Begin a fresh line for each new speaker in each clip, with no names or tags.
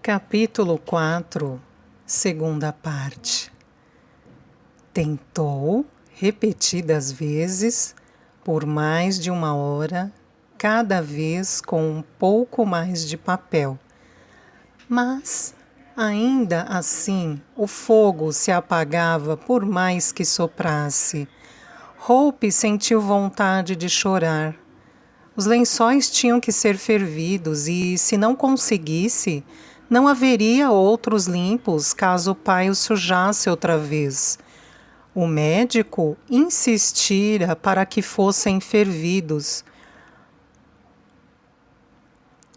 Capítulo 4, segunda parte. Tentou, repetidas vezes, por mais de 1 hora, cada vez com um pouco mais de papel. Mas, ainda assim, o fogo se apagava por mais que soprasse. Hope sentiu vontade de chorar. Os lençóis tinham que ser fervidos e, se não conseguisse, não haveria outros limpos caso o pai os sujasse outra vez. O médico insistira para que fossem fervidos,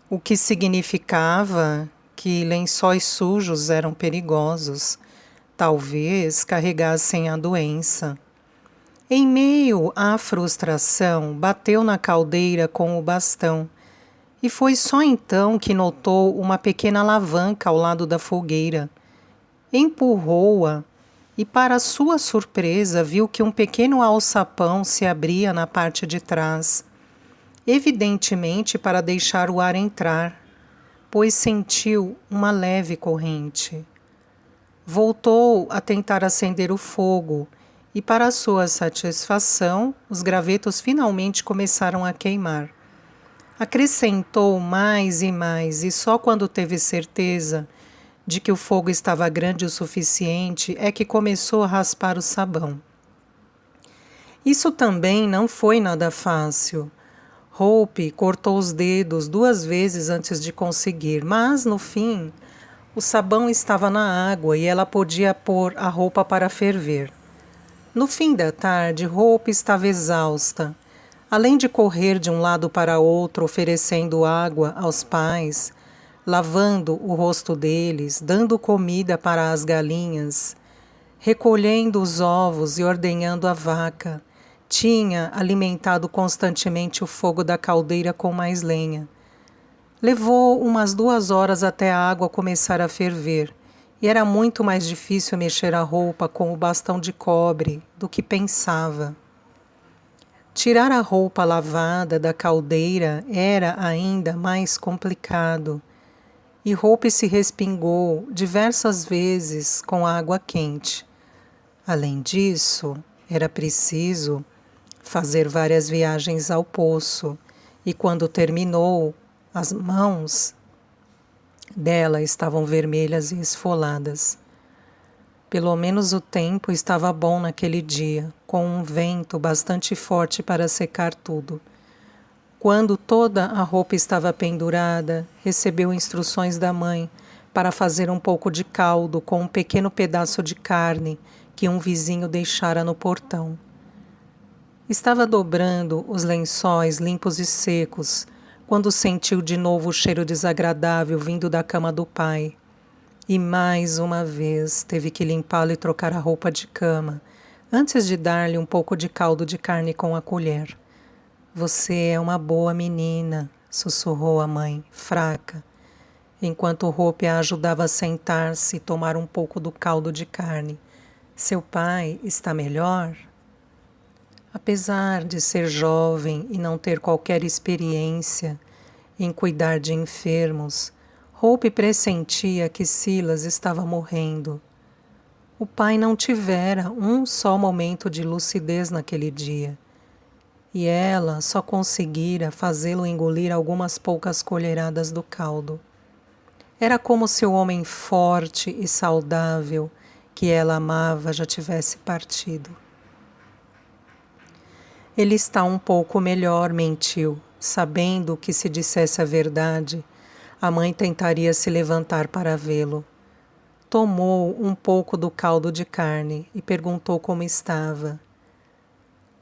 o que significava que lençóis sujos eram perigosos. Talvez carregassem a doença. Em meio à frustração, bateu na caldeira com o bastão. E foi só então que notou uma pequena alavanca ao lado da fogueira. Empurrou-a e, para sua surpresa, viu que um pequeno alçapão se abria na parte de trás, evidentemente para deixar o ar entrar, pois sentiu uma leve corrente. Voltou a tentar acender o fogo e, para sua satisfação, os gravetos finalmente começaram a queimar. Acrescentou mais e mais, e só quando teve certeza de que o fogo estava grande o suficiente é que começou a raspar o sabão. Isso também não foi nada fácil. Hope cortou os dedos 2 vezes antes de conseguir, mas, no fim, o sabão estava na água e ela podia pôr a roupa para ferver. No fim da tarde, Hope estava exausta. Além de correr de um lado para outro oferecendo água aos pais, lavando o rosto deles, dando comida para as galinhas, recolhendo os ovos e ordenhando a vaca, tinha alimentado constantemente o fogo da caldeira com mais lenha. Levou umas 2 horas até a água começar a ferver, e era muito mais difícil mexer a roupa com o bastão de cobre do que pensava. Tirar a roupa lavada da caldeira era ainda mais complicado, e Hope se respingou diversas vezes com água quente. Além disso, era preciso fazer várias viagens ao poço, e quando terminou, as mãos dela estavam vermelhas e esfoladas. Pelo menos o tempo estava bom naquele dia, com um vento bastante forte para secar tudo. Quando toda a roupa estava pendurada, recebeu instruções da mãe para fazer um pouco de caldo com um pequeno pedaço de carne que um vizinho deixara no portão. Estava dobrando os lençóis limpos e secos, quando sentiu de novo o cheiro desagradável vindo da cama do pai. E mais uma vez teve que limpá-lo e trocar a roupa de cama, antes de dar-lhe um pouco de caldo de carne com a colher. Você é uma boa menina, sussurrou a mãe, fraca, enquanto Hope a ajudava a sentar-se e tomar um pouco do caldo de carne. Seu pai está melhor? Apesar de ser jovem e não ter qualquer experiência em cuidar de enfermos, Hope pressentia que Silas estava morrendo. O pai não tivera um só momento de lucidez naquele dia, e ela só conseguira fazê-lo engolir algumas poucas colheradas do caldo. Era como se o homem forte e saudável que ela amava já tivesse partido. Ele está um pouco melhor, mentiu, sabendo que se dissesse a verdade, a mãe tentaria se levantar para vê-lo. Tomou um pouco do caldo de carne e perguntou como estava.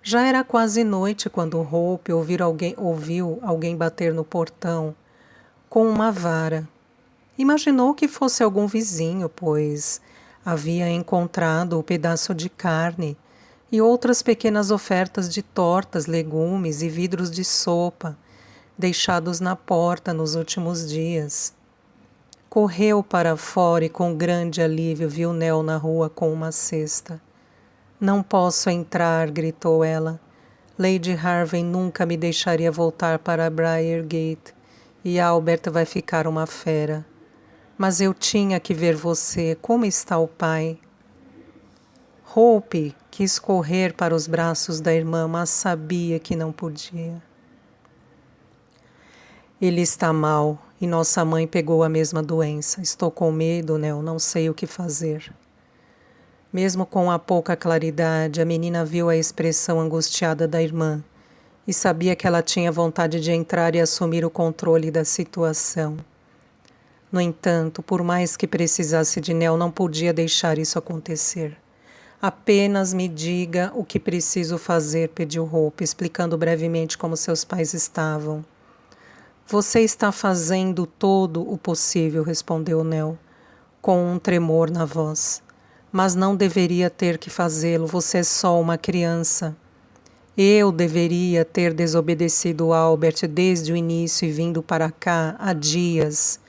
Já era quase noite quando Hope ouviu alguém bater no portão com uma vara. Imaginou que fosse algum vizinho, pois havia encontrado o pedaço de carne e outras pequenas ofertas de tortas, legumes e vidros de sopa, deixados na porta nos últimos dias. Correu para fora e com grande alívio viu Nell na rua com uma cesta. Não posso entrar, gritou ela. Lady Harvey nunca me deixaria voltar para Briargate e Albert vai ficar uma fera. Mas eu tinha que ver você. Como está o pai? Hope quis correr para os braços da irmã, mas sabia que não podia. Ele está mal e nossa mãe pegou a mesma doença. Estou com medo, Nel, não sei o que fazer. Mesmo com a pouca claridade, a menina viu a expressão angustiada da irmã e sabia que ela tinha vontade de entrar e assumir o controle da situação. No entanto, por mais que precisasse de Nel, não podia deixar isso acontecer. Apenas me diga o que preciso fazer, pediu Hope, explicando brevemente como seus pais estavam. Você está fazendo todo o possível, respondeu Nel, com um tremor na voz. Mas não deveria ter que fazê-lo, você é só uma criança. Eu deveria ter desobedecido Albert desde o início e vindo para cá há dias.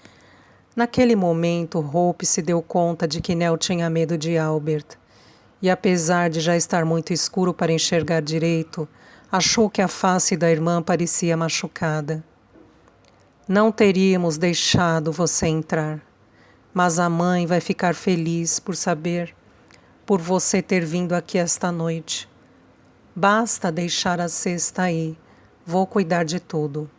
Naquele momento, Hope se deu conta de que Nel tinha medo de Albert. E apesar de já estar muito escuro para enxergar direito, achou que a face da irmã parecia machucada. Não teríamos deixado você entrar, mas a mãe vai ficar feliz por você ter vindo aqui esta noite. Basta deixar a cesta aí, vou cuidar de tudo.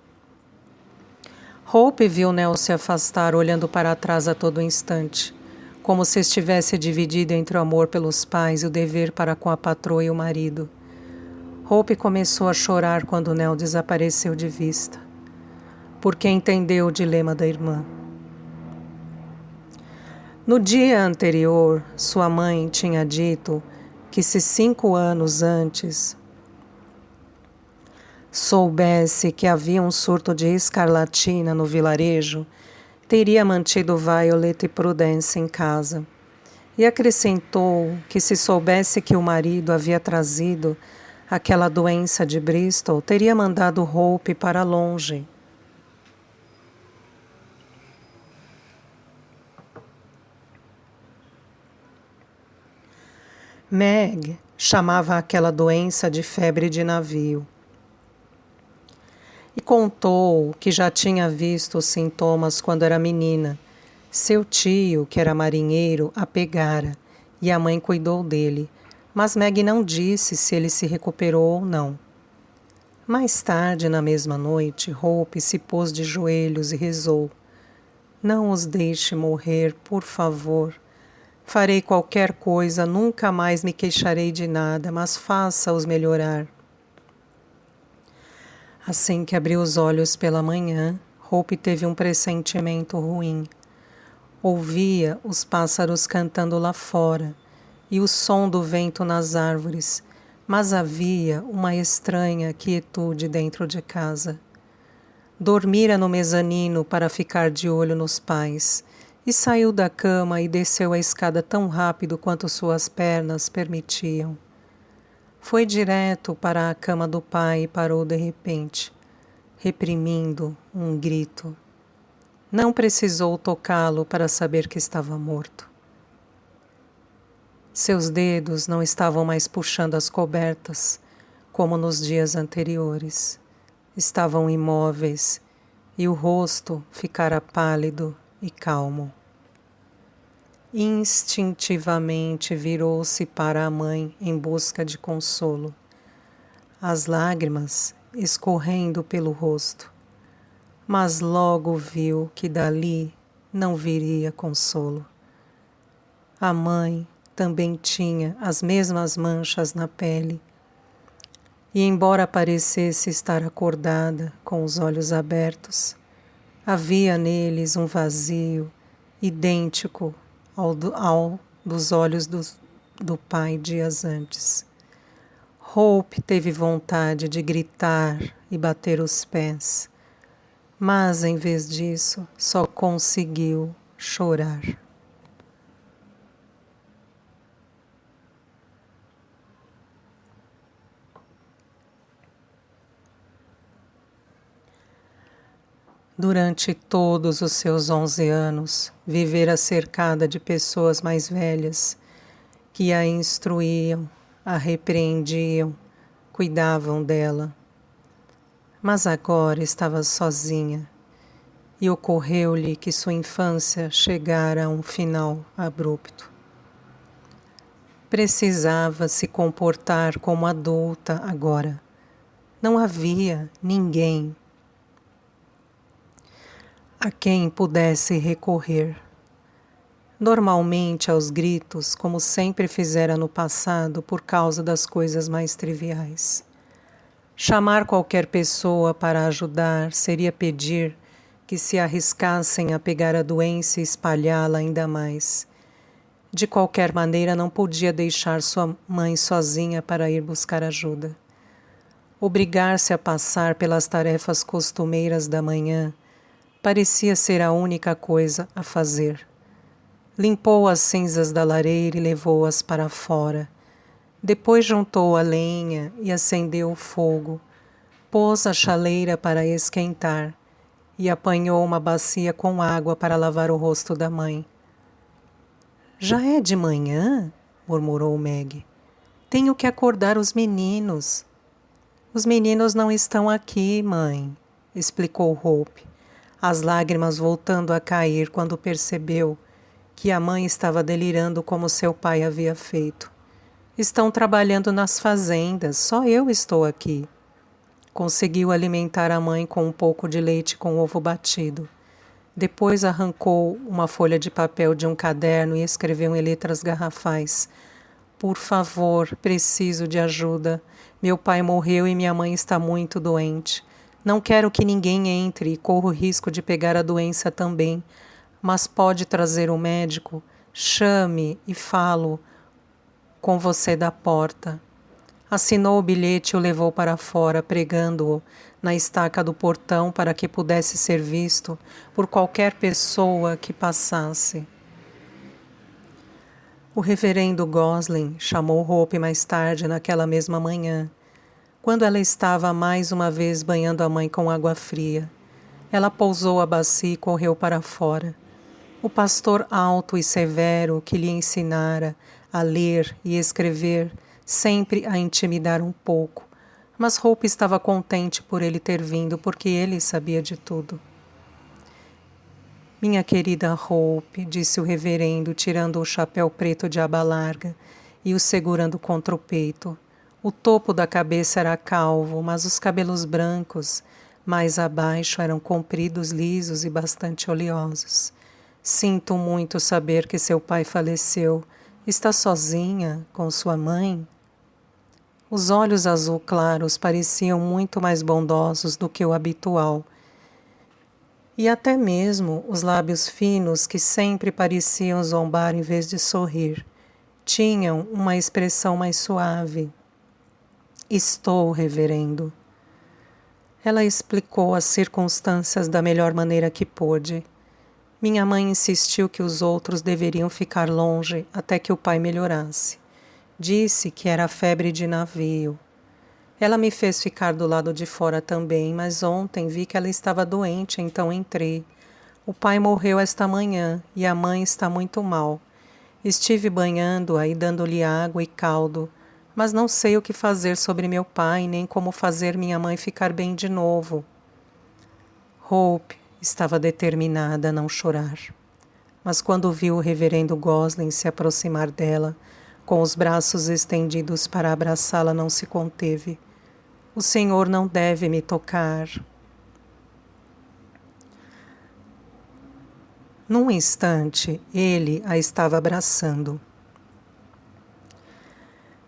Hope viu Nel se afastar, olhando para trás a todo instante, como se estivesse dividido entre o amor pelos pais e o dever para com a patroa e o marido. Hope começou a chorar quando Nel desapareceu de vista, porque entendeu o dilema da irmã. No dia anterior, sua mãe tinha dito que se 5 anos antes soubesse que havia um surto de escarlatina no vilarejo, teria mantido Violet e Prudence em casa. E acrescentou que se soubesse que o marido havia trazido aquela doença de Bristol, teria mandado Hope para longe. Meg chamava aquela doença de febre de navio. E contou que já tinha visto os sintomas quando era menina. Seu tio, que era marinheiro, a pegara e a mãe cuidou dele, mas Meg não disse se ele se recuperou ou não. Mais tarde, na mesma noite, Hope se pôs de joelhos e rezou. Não os deixe morrer, por favor. Farei qualquer coisa, nunca mais me queixarei de nada, mas faça-os melhorar. Assim que abriu os olhos pela manhã, Hope teve um pressentimento ruim. Ouvia os pássaros cantando lá fora e o som do vento nas árvores, mas havia uma estranha quietude dentro de casa. Dormira no mezanino para ficar de olho nos pais e saiu da cama e desceu a escada tão rápido quanto suas pernas permitiam. Foi direto para a cama do pai e parou de repente, reprimindo um grito. Não precisou tocá-lo para saber que estava morto. Seus dedos não estavam mais puxando as cobertas, como nos dias anteriores. Estavam imóveis e o rosto ficara pálido e calmo. Instintivamente virou-se para a mãe em busca de consolo, as lágrimas escorrendo pelo rosto, mas logo viu que dali não viria consolo. A mãe também tinha as mesmas manchas na pele, e embora parecesse estar acordada com os olhos abertos, havia neles um vazio idêntico ao dos olhos do pai dias antes. Hope teve vontade de gritar e bater os pés, mas em vez disso só conseguiu chorar. Durante todos os seus 11 anos, vivera cercada de pessoas mais velhas que a instruíam, a repreendiam, cuidavam dela. Mas agora estava sozinha e ocorreu-lhe que sua infância chegara a um final abrupto. Precisava se comportar como adulta agora. Não havia ninguém a quem pudesse recorrer. Normalmente aos gritos, como sempre fizera no passado por causa das coisas mais triviais. Chamar qualquer pessoa para ajudar seria pedir que se arriscassem a pegar a doença e espalhá-la ainda mais. De qualquer maneira, não podia deixar sua mãe sozinha para ir buscar ajuda. Obrigar-se a passar pelas tarefas costumeiras da manhã parecia ser a única coisa a fazer. Limpou as cinzas da lareira e levou-as para fora. Depois juntou a lenha e acendeu o fogo. Pôs a chaleira para esquentar e apanhou uma bacia com água para lavar o rosto da mãe. Já é de manhã? Murmurou Meg. Tenho que acordar os meninos. Os meninos não estão aqui, mãe, explicou Hope, as lágrimas voltando a cair quando percebeu que a mãe estava delirando como seu pai havia feito. Estão trabalhando nas fazendas, só eu estou aqui. Conseguiu alimentar a mãe com um pouco de leite com ovo batido. Depois arrancou uma folha de papel de um caderno e escreveu em letras garrafais: Por favor, preciso de ajuda. Meu pai morreu e minha mãe está muito doente. Não quero que ninguém entre e corro o risco de pegar a doença também. Mas pode trazer um médico? Chame e falo com você da porta. Assinou o bilhete e o levou para fora, pregando-o na estaca do portão para que pudesse ser visto por qualquer pessoa que passasse. O reverendo Gosling chamou Hope mais tarde naquela mesma manhã, quando ela estava mais uma vez banhando a mãe com água fria. Ela pousou a bacia e correu para fora. O pastor alto e severo que lhe ensinara a ler e escrever sempre a intimidara um pouco, mas Hope estava contente por ele ter vindo, porque ele sabia de tudo. Minha querida Hope, disse o reverendo, tirando o chapéu preto de aba larga e o segurando contra o peito. O topo da cabeça era calvo, mas os cabelos brancos, mais abaixo, eram compridos, lisos e bastante oleosos. Sinto muito saber que seu pai faleceu. Está sozinha com sua mãe? Os olhos azul claros pareciam muito mais bondosos do que o habitual. E até mesmo os lábios finos, que sempre pareciam zombar em vez de sorrir, tinham uma expressão mais suave. Estou, reverendo. Ela explicou as circunstâncias da melhor maneira que pôde. Minha mãe insistiu que os outros deveriam ficar longe até que o pai melhorasse. Disse que era febre de navio. Ela me fez ficar do lado de fora também, mas ontem vi que ela estava doente, então entrei. O pai morreu esta manhã e a mãe está muito mal. Estive banhando-a e dando-lhe água e caldo, mas não sei o que fazer sobre meu pai, nem como fazer minha mãe ficar bem de novo. Hope estava determinada a não chorar. Mas quando viu o reverendo Gosling se aproximar dela, com os braços estendidos para abraçá-la, não se conteve. O Senhor não deve me tocar. Num instante, ele a estava abraçando.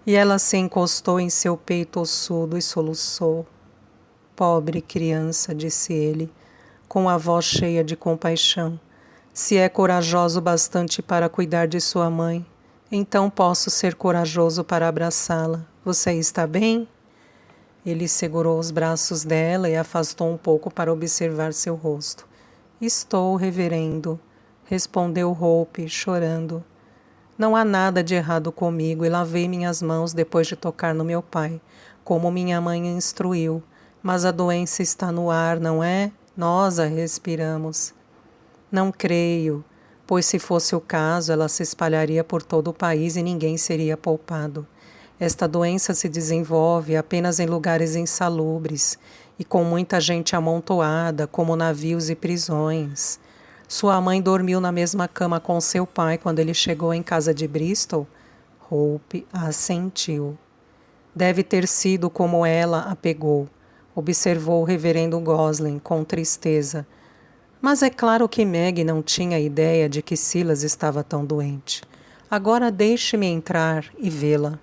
E ela se encostou em seu peito ossudo e soluçou. Pobre criança, disse ele, com a voz cheia de compaixão. Se é corajoso bastante para cuidar de sua mãe, então posso ser corajoso para abraçá-la. Você está bem? Ele segurou os braços dela e afastou um pouco para observar seu rosto. Estou, reverendo, respondeu Hope, chorando. Não há nada de errado comigo e lavei minhas mãos depois de tocar no meu pai, como minha mãe instruiu. Mas a doença está no ar, não é? Nós a respiramos. Não creio, pois se fosse o caso, ela se espalharia por todo o país e ninguém seria poupado. Esta doença se desenvolve apenas em lugares insalubres e com muita gente amontoada, como navios e prisões. Sua mãe dormiu na mesma cama com seu pai quando ele chegou em casa de Bristol? Hope assentiu. Deve ter sido como ela a pegou, observou o reverendo Gosling com tristeza. Mas é claro que Meg não tinha ideia de que Silas estava tão doente. Agora deixe-me entrar e vê-la.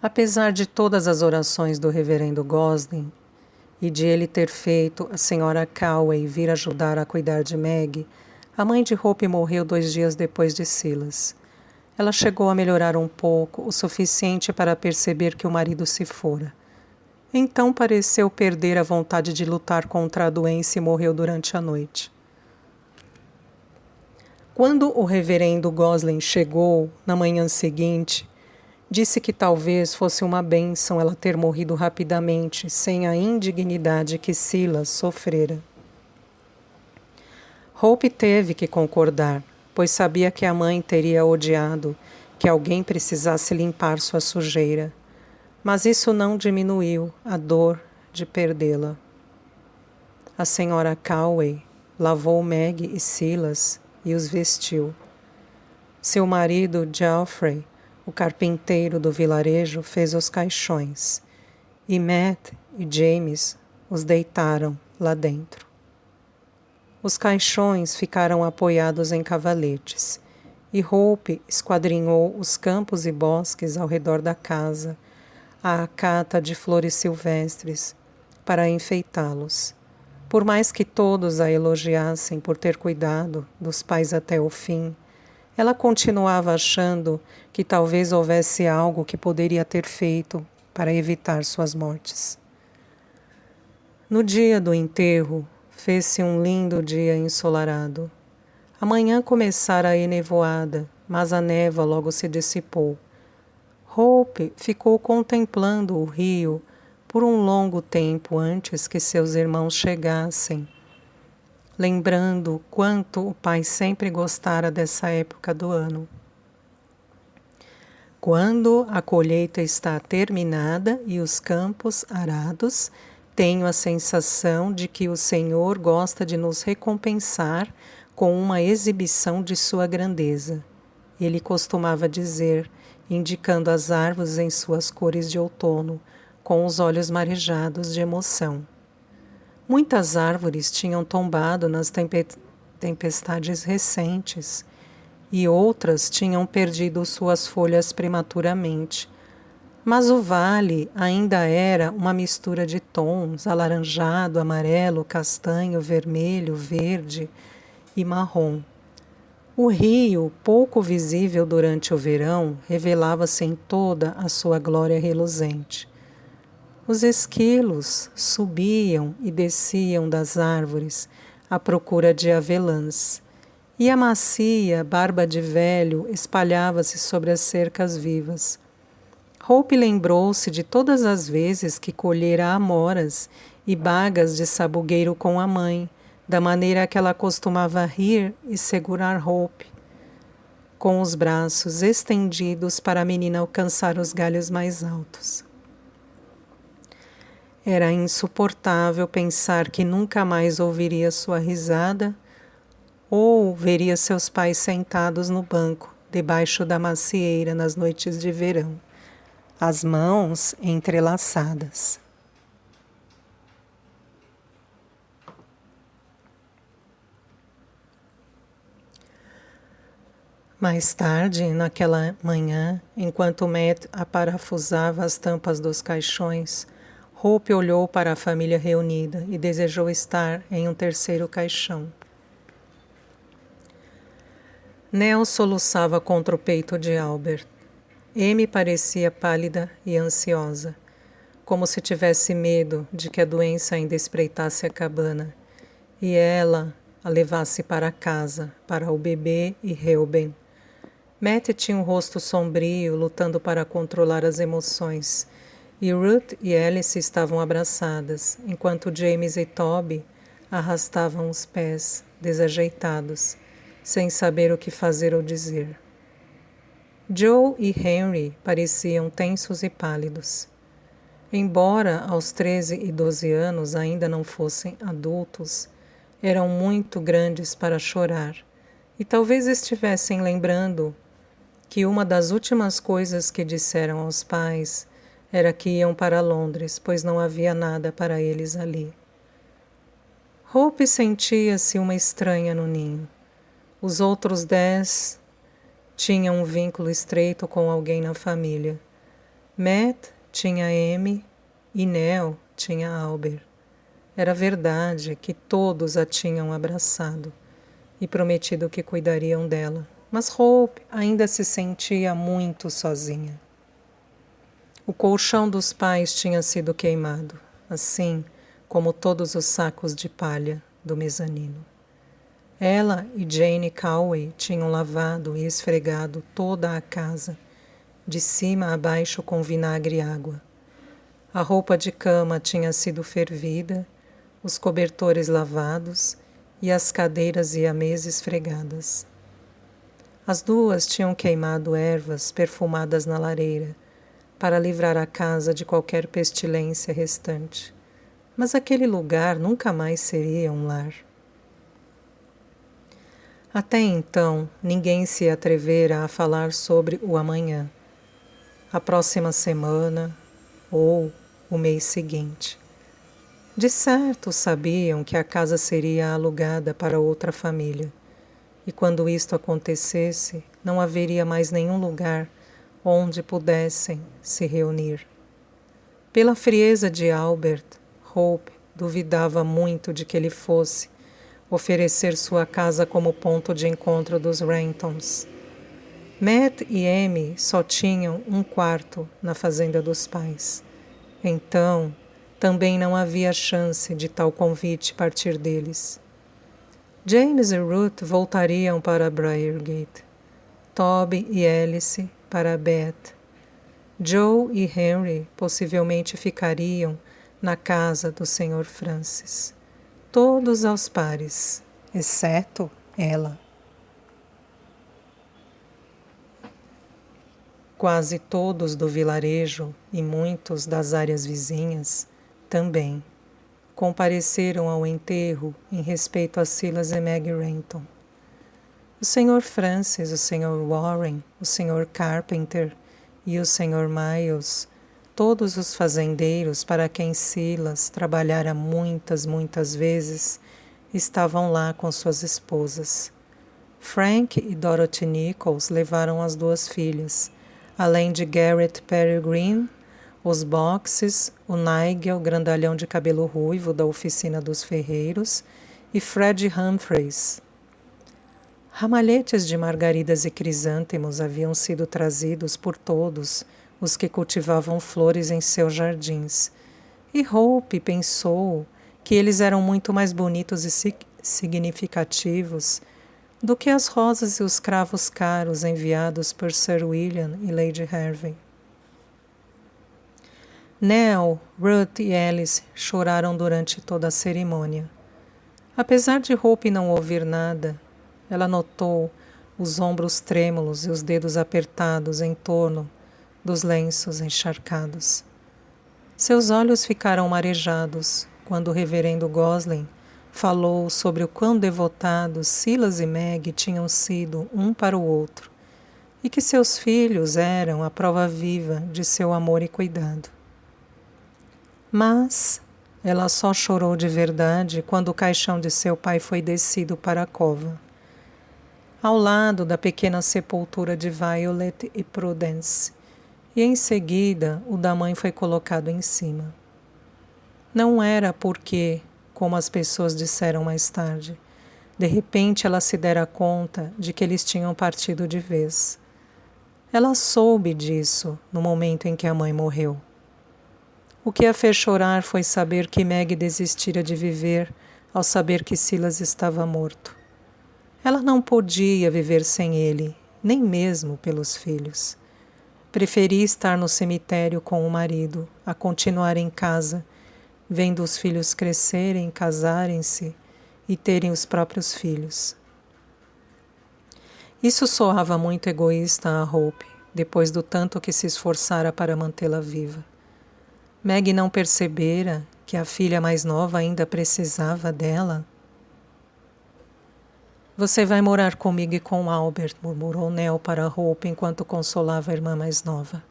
Apesar de todas as orações do reverendo Gosling e de ele ter feito a senhora Cowey vir ajudar a cuidar de Meg, a mãe de Hope morreu 2 dias depois de Silas. Ela chegou a melhorar um pouco, o suficiente para perceber que o marido se fora. Então pareceu perder a vontade de lutar contra a doença e morreu durante a noite. Quando o reverendo Gosling chegou, na manhã seguinte, disse que talvez fosse uma bênção ela ter morrido rapidamente, sem a indignidade que Silas sofrera. Hope teve que concordar, pois sabia que a mãe teria odiado que alguém precisasse limpar sua sujeira. Mas isso não diminuiu a dor de perdê-la. A senhora Cowey lavou Meg e Silas e os vestiu. Seu marido, Geoffrey, o carpinteiro do vilarejo, fez os caixões, e Matt e James os deitaram lá dentro. Os caixões ficaram apoiados em cavaletes, e Hope esquadrinhou os campos e bosques ao redor da casa, à cata de flores silvestres, para enfeitá-los. Por mais que todos a elogiassem por ter cuidado dos pais até o fim, ela continuava achando que talvez houvesse algo que poderia ter feito para evitar suas mortes. No dia do enterro, fez-se um lindo dia ensolarado. Amanhã começara a enevoada, mas a névoa logo se dissipou. Hope ficou contemplando o rio por um longo tempo antes que seus irmãos chegassem, lembrando quanto o pai sempre gostara dessa época do ano. Quando a colheita está terminada e os campos arados, tenho a sensação de que o Senhor gosta de nos recompensar com uma exibição de sua grandeza. Ele costumava dizer, indicando as árvores em suas cores de outono, com os olhos marejados de emoção. Muitas árvores tinham tombado nas tempestades recentes, e outras tinham perdido suas folhas prematuramente. Mas o vale ainda era uma mistura de tons, alaranjado, amarelo, castanho, vermelho, verde e marrom. O rio, pouco visível durante o verão, revelava-se em toda a sua glória reluzente. Os esquilos subiam e desciam das árvores à procura de avelãs, e a macia barba de velho espalhava-se sobre as cercas vivas. Hope lembrou-se de todas as vezes que colhera amoras e bagas de sabugueiro com a mãe, da maneira que ela costumava rir e segurar Hope, com os braços estendidos para a menina alcançar os galhos mais altos. Era insuportável pensar que nunca mais ouviria sua risada ou veria seus pais sentados no banco, debaixo da macieira nas noites de verão, as mãos entrelaçadas. Mais tarde, naquela manhã, enquanto Matt aparafusava as tampas dos caixões, Hope olhou para a família reunida e desejou estar em um terceiro caixão. Nell soluçava contra o peito de Albert. Amy parecia pálida e ansiosa, como se tivesse medo de que a doença ainda espreitasse a cabana, e ela a levasse para casa, para o bebê e Reuben. Matt tinha um rosto sombrio, lutando para controlar as emoções, e Ruth e Alice estavam abraçadas, enquanto James e Toby arrastavam os pés, desajeitados, sem saber o que fazer ou dizer. Joe e Henry pareciam tensos e pálidos. Embora aos 13 e 12 anos ainda não fossem adultos, eram muito grandes para chorar e talvez estivessem lembrando que uma das últimas coisas que disseram aos pais era que iam para Londres, pois não havia nada para eles ali. Hope sentia-se uma estranha no ninho. Os outros 10 tinham um vínculo estreito com alguém na família. Matt tinha Amy e Nell tinha Albert. Era verdade que todos a tinham abraçado e prometido que cuidariam dela, mas Hope ainda se sentia muito sozinha. O colchão dos pais tinha sido queimado, assim como todos os sacos de palha do mezanino. Ela e Jane Cowey tinham lavado e esfregado toda a casa, de cima a baixo com vinagre e água. A roupa de cama tinha sido fervida, os cobertores lavados e as cadeiras e a mesa esfregadas. As duas tinham queimado ervas perfumadas na lareira, para livrar a casa de qualquer pestilência restante. Mas aquele lugar nunca mais seria um lar. Até então, ninguém se atrevera a falar sobre o amanhã, a próxima semana ou o mês seguinte. De certo, sabiam que a casa seria alugada para outra família, e quando isto acontecesse, não haveria mais nenhum lugar onde pudessem se reunir. Pela frieza de Albert, Hope duvidava muito de que ele fosse oferecer sua casa como ponto de encontro dos Rantons. Matt e Amy só tinham um quarto na fazenda dos pais. Então, também não havia chance de tal convite partir deles. James e Ruth voltariam para Briargate. Toby e Alice para Beth. Joe e Henry possivelmente ficariam na casa do Sr. Francis. Todos aos pares, exceto ela. Quase todos do vilarejo e muitos das áreas vizinhas também compareceram ao enterro em respeito a Silas e Meg Renton. O Sr. Francis, o Sr. Warren, o Sr. Carpenter e o Sr. Miles, todos os fazendeiros para quem Silas trabalhara muitas vezes, estavam lá com suas esposas. Frank e Dorothy Nichols levaram as duas filhas, além de Garrett Peregrine, os Boxes, o Nigel, grandalhão de cabelo ruivo da oficina dos ferreiros, e Fred Humphreys. Ramalhetes de margaridas e crisântemos haviam sido trazidos por todos os que cultivavam flores em seus jardins, e Hope pensou que eles eram muito mais bonitos e significativos do que as rosas e os cravos caros enviados por Sir William e Lady Hervey. Nell, Ruth e Alice choraram durante toda a cerimônia. Apesar de Hope não ouvir nada, ela notou os ombros trêmulos e os dedos apertados em torno dos lenços encharcados. Seus olhos ficaram marejados quando o reverendo Gosling falou sobre o quão devotados Silas e Meg tinham sido um para o outro e que seus filhos eram a prova viva de seu amor e cuidado. Mas ela só chorou de verdade quando o caixão de seu pai foi descido para a cova, ao lado da pequena sepultura de Violet e Prudence, e em seguida o da mãe foi colocado em cima. Não era porque, como as pessoas disseram mais tarde, de repente ela se dera conta de que eles tinham partido de vez. Ela soube disso no momento em que a mãe morreu. O que a fez chorar foi saber que Meg desistira de viver ao saber que Silas estava morto. Ela não podia viver sem ele, nem mesmo pelos filhos. Preferia estar no cemitério com o marido, a continuar em casa, vendo os filhos crescerem, casarem-se e terem os próprios filhos. Isso soava muito egoísta a Hope, depois do tanto que se esforçara para mantê-la viva. Meg não percebera que a filha mais nova ainda precisava dela. Você vai morar comigo e com Albert, murmurou Nell para Hope enquanto consolava a irmã mais nova.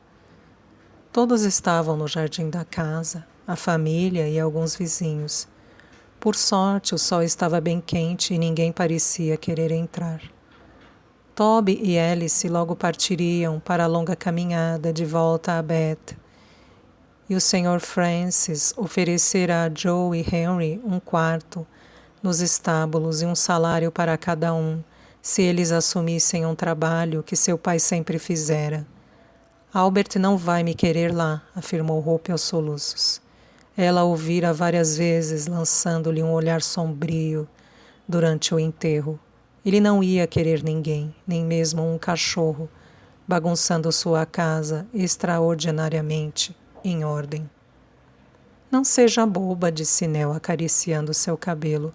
Todos estavam no jardim da casa, a família e alguns vizinhos. Por sorte, o sol estava bem quente e ninguém parecia querer entrar. Toby e Alice logo partiriam para a longa caminhada de volta a Beth. E o Sr. Francis oferecera a Joe e Henry um quarto nos estábulos e um salário para cada um, se eles assumissem um trabalho que seu pai sempre fizera. Albert não vai me querer lá, afirmou Hope aos soluços. Ela ouvira várias vezes, lançando-lhe um olhar sombrio durante o enterro. Ele não ia querer ninguém, nem mesmo um cachorro, bagunçando sua casa extraordinariamente em ordem. Não seja boba, disse Nell, acariciando seu cabelo.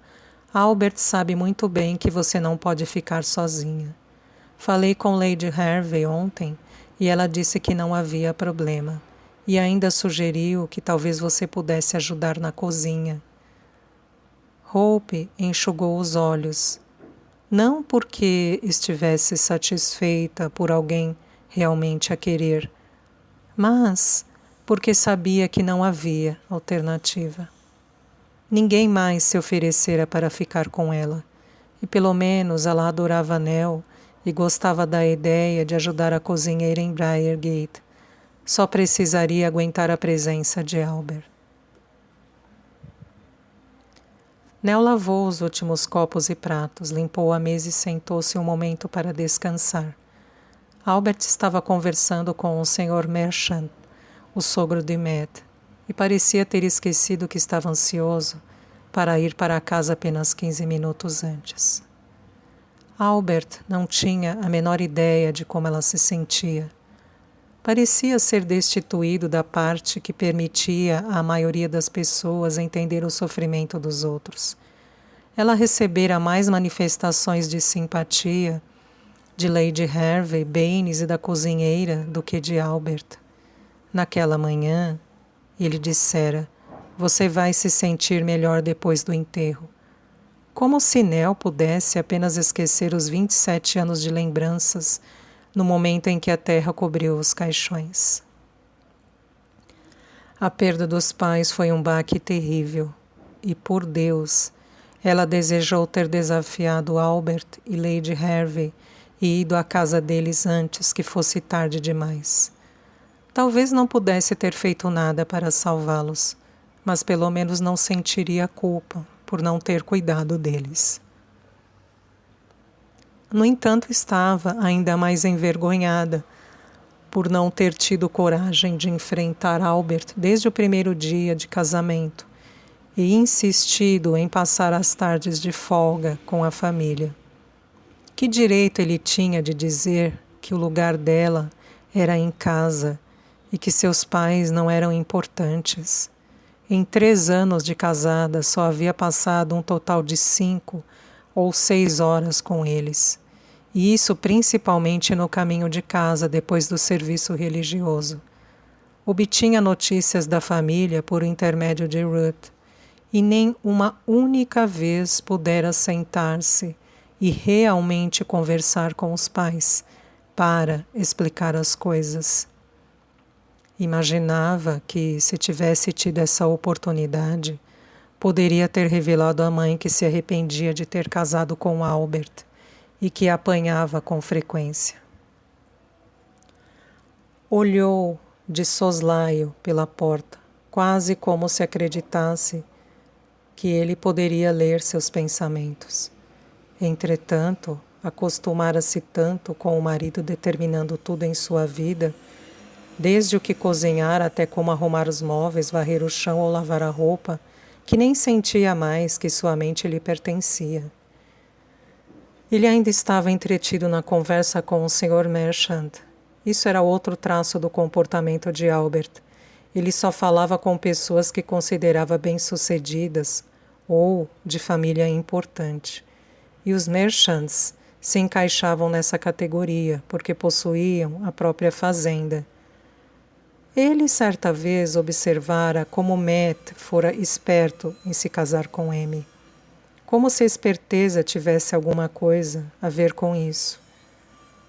Albert sabe muito bem que você não pode ficar sozinha. Falei com Lady Harvey ontem e ela disse que não havia problema. E ainda sugeriu que talvez você pudesse ajudar na cozinha. Hope enxugou os olhos. Não porque estivesse satisfeita por alguém realmente a querer, mas porque sabia que não havia alternativa. Ninguém mais se oferecera para ficar com ela, e pelo menos ela adorava Nell e gostava da ideia de ajudar a cozinheira em Briargate. Só precisaria aguentar a presença de Albert. Nell lavou os últimos copos e pratos, limpou a mesa e sentou-se um momento para descansar. Albert estava conversando com o Sr. Merchant, o sogro de Matt, e parecia ter esquecido que estava ansioso para ir para casa apenas 15 minutos antes. Albert não tinha a menor ideia de como ela se sentia. Parecia ser destituído da parte que permitia à maioria das pessoas entender o sofrimento dos outros. Ela recebera mais manifestações de simpatia de Lady Harvey, Baines e da cozinheira do que de Albert. Naquela manhã, ele dissera: "Você vai se sentir melhor depois do enterro." Como se Nell pudesse apenas esquecer os 27 anos de lembranças no momento em que a terra cobriu os caixões. A perda dos pais foi um baque terrível, e por Deus, ela desejou ter desafiado Albert e Lady Harvey e ido à casa deles antes que fosse tarde demais. Talvez não pudesse ter feito nada para salvá-los, mas pelo menos não sentiria culpa por não ter cuidado deles. No entanto, estava ainda mais envergonhada por não ter tido coragem de enfrentar Albert desde o primeiro dia de casamento e insistido em passar as tardes de folga com a família. Que direito ele tinha de dizer que o lugar dela era em casa e que seus pais não eram importantes? Em 3 anos de casada, só havia passado um total de 5 ou 6 horas com eles. E isso principalmente no caminho de casa depois do serviço religioso. Obtinha notícias da família por intermédio de Ruth, e nem uma única vez pudera sentar-se e realmente conversar com os pais para explicar as coisas. Imaginava que, se tivesse tido essa oportunidade, poderia ter revelado à mãe que se arrependia de ter casado com Albert e que apanhava com frequência. Olhou de soslaio pela porta, quase como se acreditasse que ele poderia ler seus pensamentos. Entretanto, acostumara-se tanto com o marido determinando tudo em sua vida, desde o que cozinhar até como arrumar os móveis, varrer o chão ou lavar a roupa, que nem sentia mais que sua mente lhe pertencia. Ele ainda estava entretido na conversa com o Sr. Merchant. Isso era outro traço do comportamento de Albert. Ele só falava com pessoas que considerava bem-sucedidas ou de família importante. E os Merchants se encaixavam nessa categoria, porque possuíam a própria fazenda. Ele certa vez observara como Matt fora esperto em se casar com Amy. Como se a esperteza tivesse alguma coisa a ver com isso.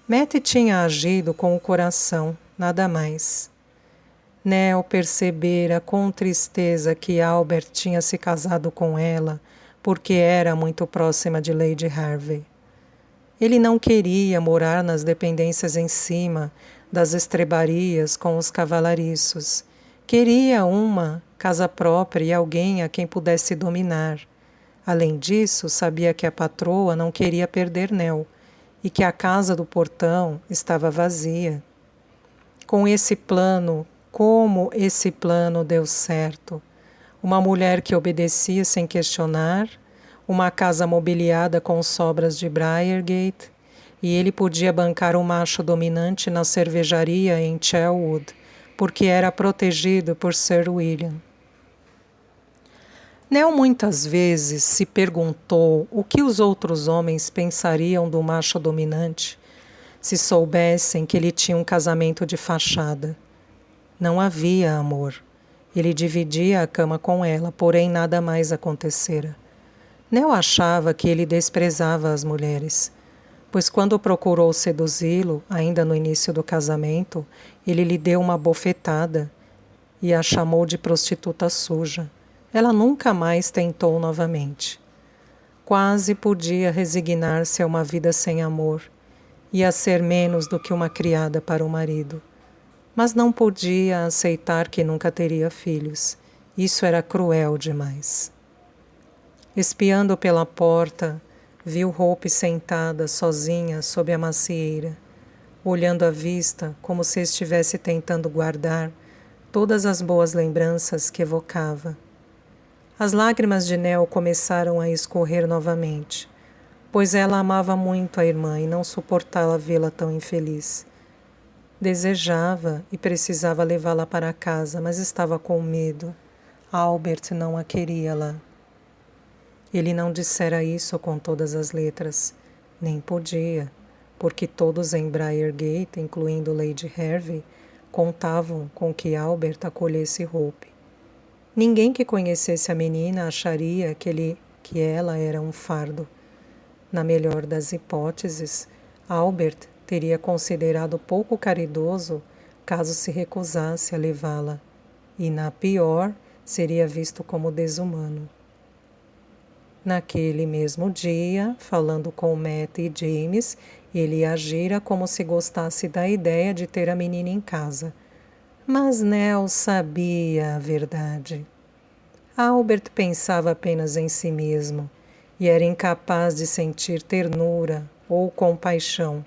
Matt tinha agido com o coração, nada mais. Nell percebera com tristeza que Albert tinha se casado com ela porque era muito próxima de Lady Harvey. Ele não queria morar nas dependências em cima das estrebarias com os cavalariços. Queria uma casa própria e alguém a quem pudesse dominar. Além disso, sabia que a patroa não queria perder Nell e que a casa do portão estava vazia. Com esse plano, como esse plano deu certo. Uma mulher que obedecia sem questionar, uma casa mobiliada com sobras de Briargate, e ele podia bancar o macho dominante na cervejaria em Chelwood, porque era protegido por Sir William. Nell muitas vezes se perguntou o que os outros homens pensariam do macho dominante se soubessem que ele tinha um casamento de fachada. Não havia amor. Ele dividia a cama com ela, porém nada mais acontecera. Nell achava que ele desprezava as mulheres, pois quando procurou seduzi-lo, ainda no início do casamento, ele lhe deu uma bofetada e a chamou de prostituta suja. Ela nunca mais tentou novamente. Quase podia resignar-se a uma vida sem amor e a ser menos do que uma criada para o marido. Mas não podia aceitar que nunca teria filhos. Isso era cruel demais. Espiando pela porta, viu Hope sentada sozinha sob a macieira, olhando à vista como se estivesse tentando guardar todas as boas lembranças que evocava. As lágrimas de Nell começaram a escorrer novamente, pois ela amava muito a irmã e não suportava vê-la tão infeliz. Desejava e precisava levá-la para casa, mas estava com medo. Albert não a queria lá. Ele não dissera isso com todas as letras. Nem podia, porque todos em Briargate, incluindo Lady Harvey, contavam com que Albert acolhesse Hope. Ninguém que conhecesse a menina acharia que ela era um fardo. Na melhor das hipóteses, Albert teria considerado pouco caridoso caso se recusasse a levá-la, e na pior, seria visto como desumano. Naquele mesmo dia, falando com Matt e James, ele agira como se gostasse da ideia de ter a menina em casa. Mas Nell sabia a verdade. Albert pensava apenas em si mesmo e era incapaz de sentir ternura ou compaixão.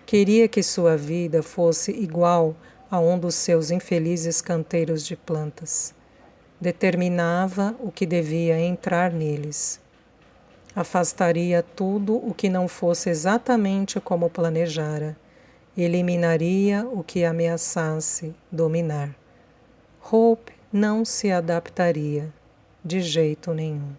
Queria que sua vida fosse igual a um dos seus infelizes canteiros de plantas. Determinava o que devia entrar neles. Afastaria tudo o que não fosse exatamente como planejara. Eliminaria o que ameaçasse dominar. Hope não se adaptaria, de jeito nenhum.